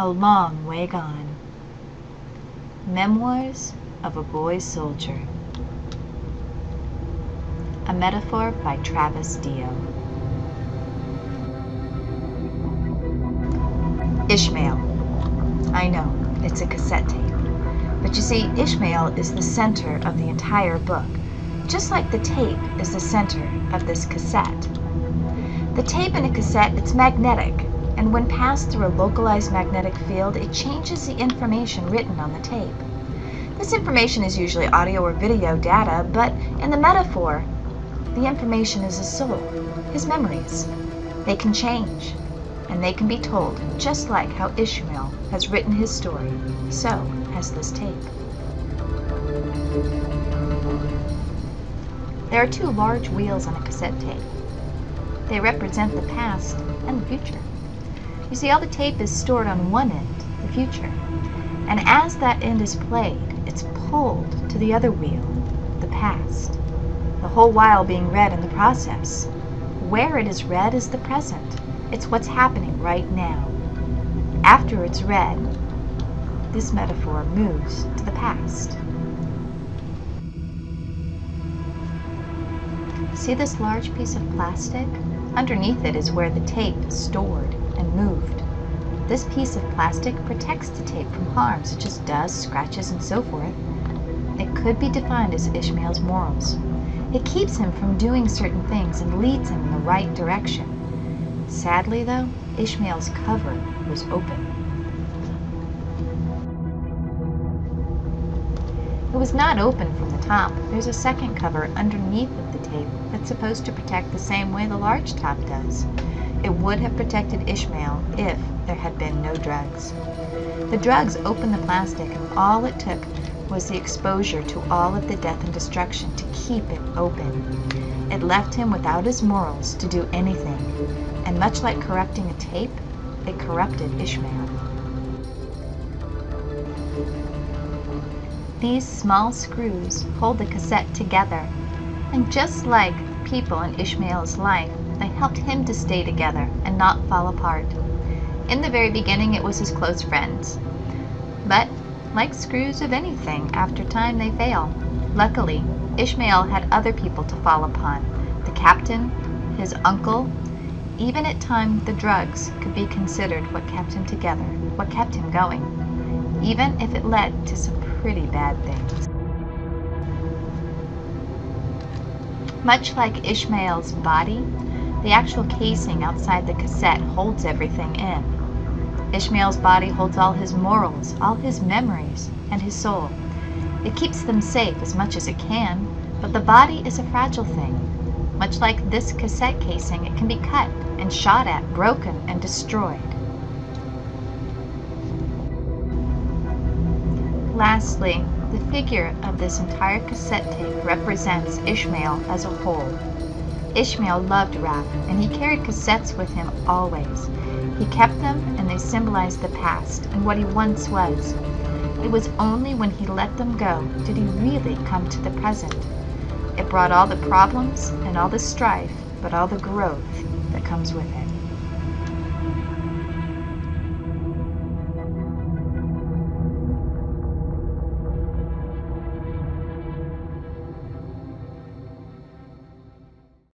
A long way gone. Memoirs of a Boy Soldier. A metaphor by Travis Dio. Ishmael. I know, it's a cassette tape. But you see, Ishmael is the center of the entire book, just like the tape is the center of this cassette. The tape in a cassette, it's magnetic, and when passed through a localized magnetic field, it changes the information written on the tape. This information is usually audio or video data, but in the metaphor, the information is his soul, his memories. They can change, and they can be told just like how Ishmael has written his story, so has this tape. There are two large wheels on a cassette tape. They represent the past and the future. You see, all the tape is stored on one end, the future, and as that end is played, it's pulled to the other wheel, the past, the whole while being read in the process. Where it is read is the present. It's what's happening right now. After it's read, this metaphor moves to the past. See this large piece of plastic? Underneath it is where the tape is stored and moved. This piece of plastic protects the tape from harm such as dust, scratches, and so forth. It could be defined as Ishmael's morals. It keeps him from doing certain things and leads him in the right direction. Sadly, though, Ishmael's cover was open. It was not open from the top. There's a second cover underneath of the tape that's supposed to protect the same way the large top does. It would have protected Ishmael if there had been no drugs. The drugs opened the plastic, and all it took was the exposure to all of the death and destruction to keep it open. It left him without his morals to do anything, and much like corrupting a tape, it corrupted Ishmael. These small screws hold the cassette together, and just like people in Ishmael's life, they helped him to stay together and not fall apart. In the very beginning, it was his close friends. But, like screws of anything, after time they fail. Luckily, Ishmael had other people to fall upon. The captain, his uncle, even at times the drugs could be considered what kept him together, what kept him going, even if it led to some pretty bad things. Much like Ishmael's body, the actual casing outside the cassette holds everything in. Ishmael's body holds all his morals, all his memories, and his soul. It keeps them safe as much as it can, but the body is a fragile thing. Much like this cassette casing, it can be cut and shot at, broken and destroyed. Lastly, the figure of this entire cassette tape represents Ishmael as a whole. Ishmael loved rap, and he carried cassettes with him always. He kept them, and they symbolized the past and what he once was. It was only when he let them go did he really come to the present. It brought all the problems and all the strife, but all the growth that comes with it.